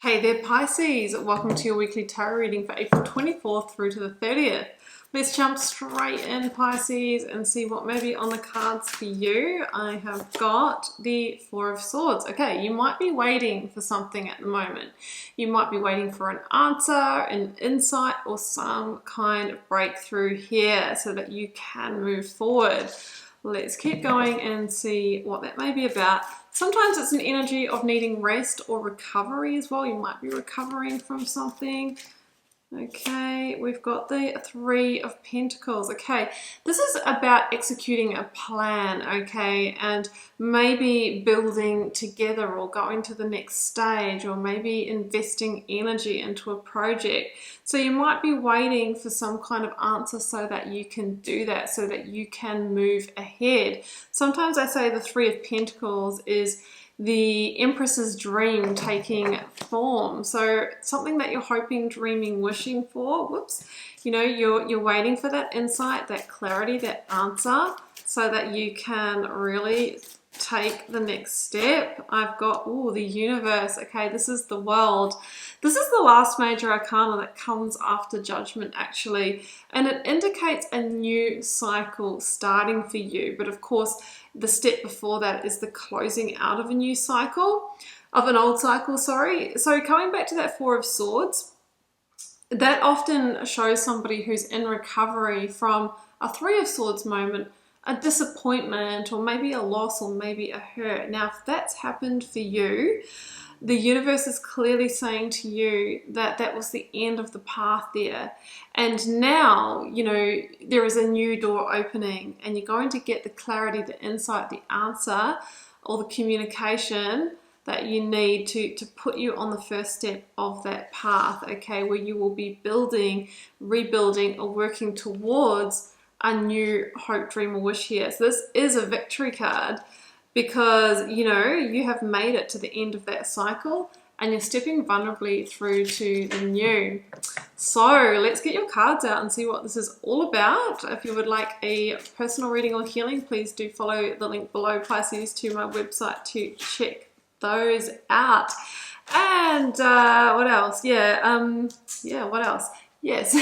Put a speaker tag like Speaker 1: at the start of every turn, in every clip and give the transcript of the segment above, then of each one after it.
Speaker 1: Hey there Pisces, welcome to your weekly tarot reading for April 24th through to the 30th. Let's jump straight in, Pisces, and see what may be on the cards for you. I have got the Four of Swords. Okay, you might be waiting for something at the moment. You might be waiting for an answer, an insight, or some kind of breakthrough here so that you can move forward. Let's keep going and see what that may be about. Sometimes it's an energy of needing rest or recovery as well. You might be recovering from something. Okay, we've got the Three of Pentacles. Okay, this is about executing a plan, okay, and maybe building together or going to the next stage, or maybe investing energy into a project. So you might be waiting for some kind of answer so that you can do that, so that you can move ahead. Sometimes I say the Three of Pentacles is the Empress's dream taking form. So something that you're hoping, dreaming, wishing for, whoops, you know, you're waiting for that insight, that clarity, that answer, so that you can really take the next step. I've got, the universe. Okay, this is the world. This is the last major arcana that comes after judgment, actually, and it indicates a new cycle starting for you. But of course, the step before that is the closing out of a new cycle, of an old cycle, sorry. So coming back to that Four of Swords, that often shows somebody who's in recovery from a Three of Swords moment, a disappointment, or maybe a loss, or maybe a hurt. Now, if that's happened for you, the universe is clearly saying to you that that was the end of the path there. And now, you know, there is a new door opening, and you're going to get the clarity, the insight, the answer, or the communication that you need to put you on the first step of that path, okay, where you will be building, rebuilding, or working towards a new hope, dream, or wish here. So this is a victory card, because, you know, you have made it to the end of that cycle and you're stepping vulnerably through to the new. So let's get your cards out and see what this is all about. If you would like a personal reading or healing, please do follow the link below, Pisces, to my website to check those out. And what else? What else? Yes,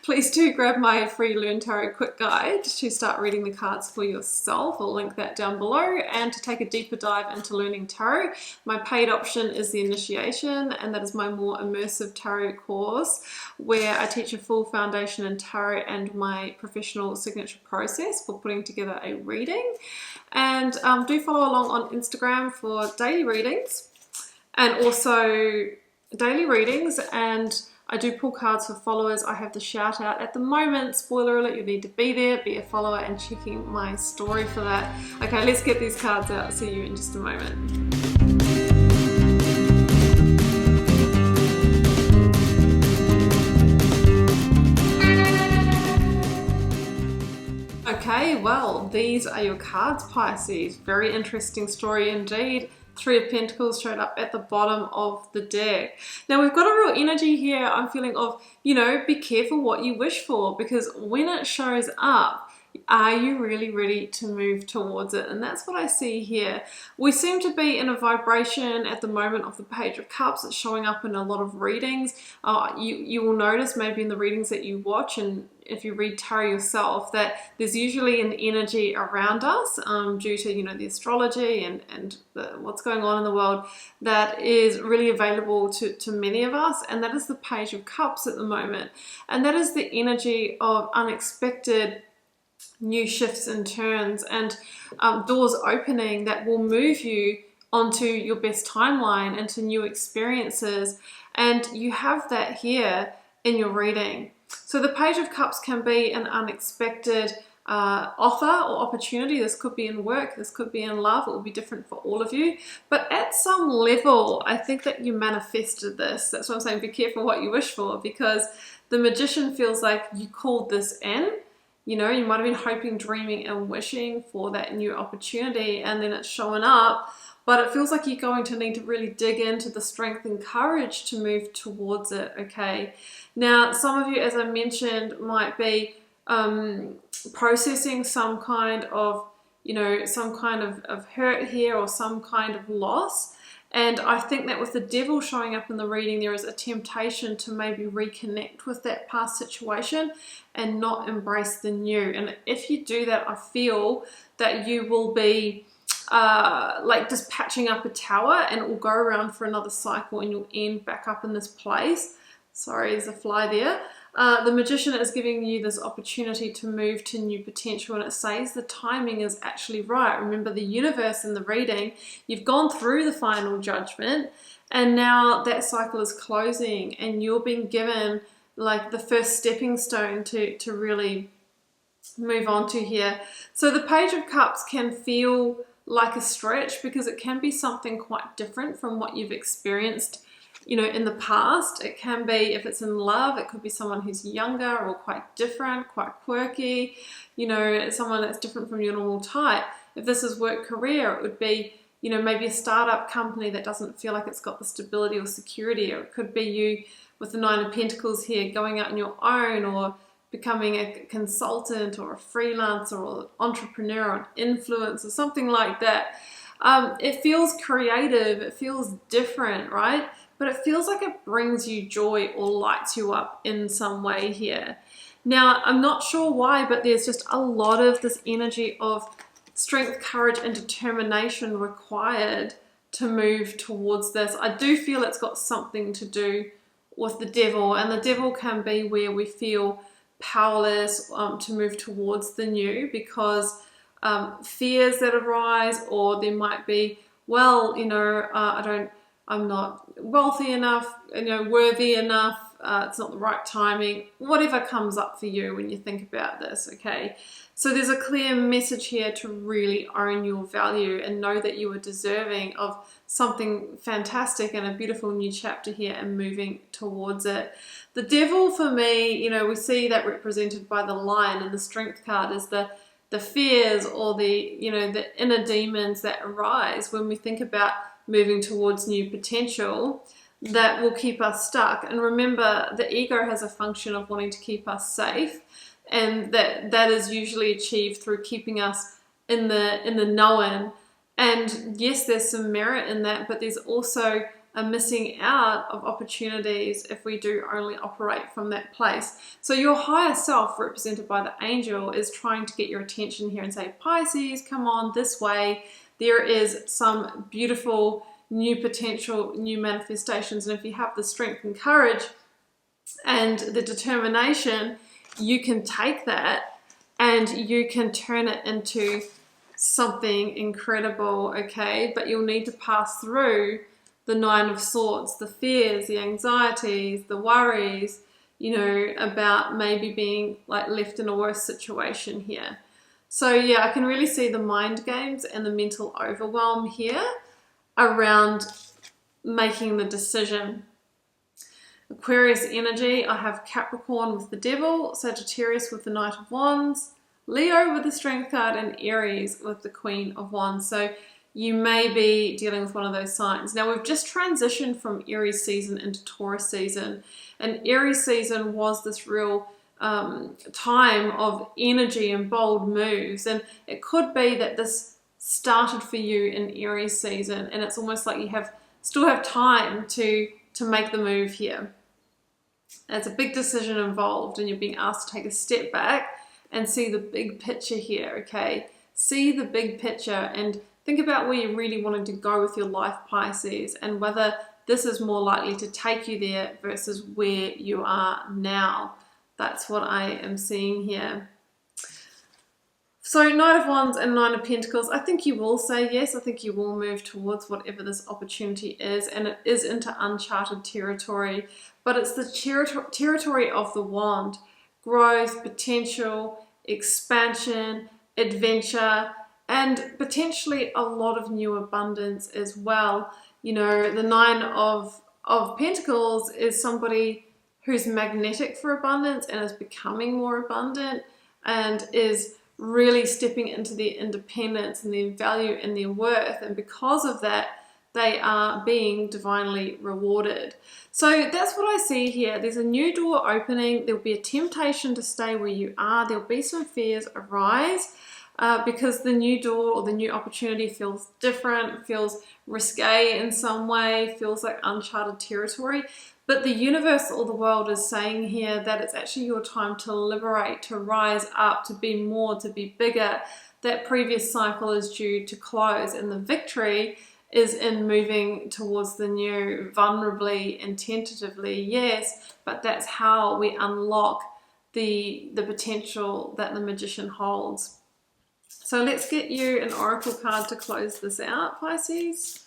Speaker 1: please do grab my free Learn Tarot Quick Guide to start reading the cards for yourself. I'll link that down below. And to take a deeper dive into learning tarot, my paid option is the Initiation, and that is my more immersive tarot course where I teach a full foundation in tarot and my professional signature process for putting together a reading. And do follow along on Instagram for daily readings, and also and I do pull cards for followers. I have the shout out at the moment. Spoiler alert, you need to be there, be a follower, and checking my story for that. Okay, let's get these cards out. See you in just a moment. Okay, well, these are your cards, Pisces. Very interesting story indeed. Three of Pentacles showed up at the bottom of the deck. Now we've got a real energy here, I'm feeling, of, you know, be careful what you wish for, because when it shows up, are you really ready to move towards it? And that's what I see here. We seem to be in a vibration at the moment of the Page of Cups. It's showing up in a lot of readings. You will notice maybe in the readings that you watch, and if you read tarot yourself, that there's usually an energy around us due to, you know, the astrology and what's going on in the world that is really available to many of us, and that is the Page of Cups at the moment. And that is the energy of unexpected new shifts and turns, and doors opening that will move you onto your best timeline, into new experiences. And you have that here in your reading. So the Page of Cups can be an unexpected offer or opportunity. This could be in work, this could be in love. It will be different for all of you. But at some level, I think that you manifested this. That's what I'm saying. Be careful what you wish for, because the Magician feels like you called this in. You know, you might have been hoping, dreaming, and wishing for that new opportunity, and then it's showing up. But it feels like you're going to need to really dig into the strength and courage to move towards it, okay? Now, some of you, as I mentioned, might be processing some kind of, you know, some kind of hurt here, or some kind of loss. And I think that with the devil showing up in the reading, there is a temptation to maybe reconnect with that past situation and not embrace the new. And if you do that, I feel that you will be like just patching up a tower, and it will go around for another cycle and you'll end back up in this place. Sorry, there's a fly there. The Magician is giving you this opportunity to move to new potential, and it says the timing is actually right. Remember, the universe in the reading, you've gone through the final judgment, and now that cycle is closing, and you're being given like the first stepping stone to really move on to here. So the Page of Cups can feel like a stretch because it can be something quite different from what you've experienced, you know, in the past. It can be, if it's in love, it could be someone who's younger or quite different, quite quirky, you know, someone that's different from your normal type. If this is work career, it would be, you know, maybe a startup company that doesn't feel like it's got the stability or security. Or it could be you with the Nine of Pentacles here going out on your own, or becoming a consultant or a freelancer or entrepreneur or an influencer, something like that. It feels creative, it feels different, right? But it feels like it brings you joy or lights you up in some way here. Now, I'm not sure why, but there's just a lot of this energy of strength, courage, and determination required to move towards this. I do feel it's got something to do with the devil, and the devil can be where we feel powerless to move towards the new because fears that arise, or there might be, well, you know, I'm not wealthy enough, you know, worthy enough, it's not the right timing, whatever comes up for you when you think about this, okay? So there's a clear message here to really own your value and know that you are deserving of something fantastic and a beautiful new chapter here and moving towards it. The devil, for me, you know, we see that represented by the lion, and the strength card is the fears or the, you know, the inner demons that arise when we think about moving towards new potential that will keep us stuck. And remember, the ego has a function of wanting to keep us safe, and that is usually achieved through keeping us in the known. And yes, there's some merit in that, but there's also a missing out of opportunities if we do only operate from that place. So your higher self, represented by the angel, is trying to get your attention here and say, Pisces, come on this way. There is some beautiful new potential, new manifestations. And if you have the strength and courage and the determination, you can take that and you can turn it into something incredible, okay? But you'll need to pass through the Nine of Swords, the fears, the anxieties, the worries, you know, about maybe being like left in a worse situation here. So yeah, I can really see the mind games and the mental overwhelm here around making the decision. Aquarius energy, I have Capricorn with the Devil, Sagittarius with the Knight of Wands, Leo with the Strength card, and Aries with the Queen of Wands. So you may be dealing with one of those signs. Now, we've just transitioned from Aries season into Taurus season, and Aries season was this real time of energy and bold moves, and it could be that this started for you in Aries season, and it's almost like you still have time to make the move here. There's a big decision involved, and you're being asked to take a step back and see the big picture here, okay? See the big picture and think about where you really wanted to go with your life, Pisces, and whether this is more likely to take you there versus where you are now. That's what I am seeing here. So Knight of Wands and Nine of Pentacles, I think you will say yes. I think you will move towards whatever this opportunity is, and it is into uncharted territory, but it's the territory of the wand. Growth, potential, expansion, adventure, and potentially a lot of new abundance as well. You know, the Nine of Pentacles is somebody who's magnetic for abundance and is becoming more abundant and is really stepping into their independence and their value and their worth, and because of that they are being divinely rewarded. So that's what I see here. There's a new door opening. There'll be a temptation to stay where you are. There'll be some fears arise. because the new door or the new opportunity feels different, feels risque in some way, feels like uncharted territory. But the universe or the world is saying here that it's actually your time to liberate, to rise up, to be more, to be bigger. That previous cycle is due to close, and the victory is in moving towards the new, vulnerably and tentatively, yes, but that's how we unlock the potential that the Magician holds. So let's get you an oracle card to close this out, Pisces.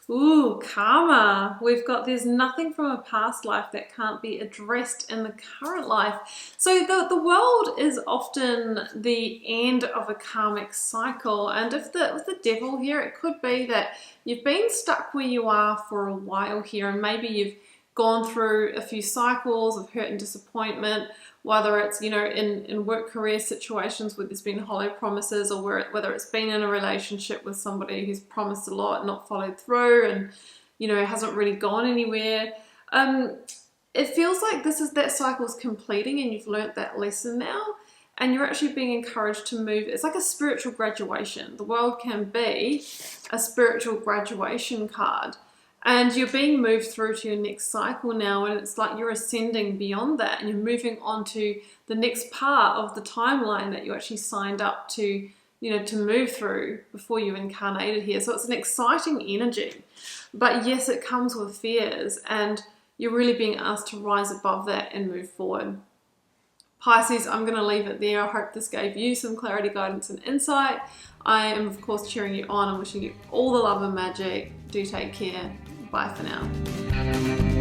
Speaker 1: Ooh, karma. We've got there's nothing from a past life that can't be addressed in the current life. So the world is often the end of a karmic cycle. And with the devil here, it could be that you've been stuck where you are for a while here, and maybe you've gone through a few cycles of hurt and disappointment, whether it's, you know, in work career situations where there's been hollow promises, or whether it's been in a relationship with somebody who's promised a lot and not followed through, and, you know, hasn't really gone anywhere. It feels like that cycle's completing and you've learnt that lesson now, and you're actually being encouraged to move. It's like a spiritual graduation. The world can be a spiritual graduation card. And you're being moved through to your next cycle now, and it's like you're ascending beyond that, and you're moving on to the next part of the timeline that you actually signed up to, you know, to move through before you incarnated here. So it's an exciting energy. But yes, it comes with fears, and you're really being asked to rise above that and move forward. Pisces, I'm going to leave it there. I hope this gave you some clarity, guidance, and insight. I am, of course, cheering you on and wishing you all the love and magic. Do take care. Bye for now.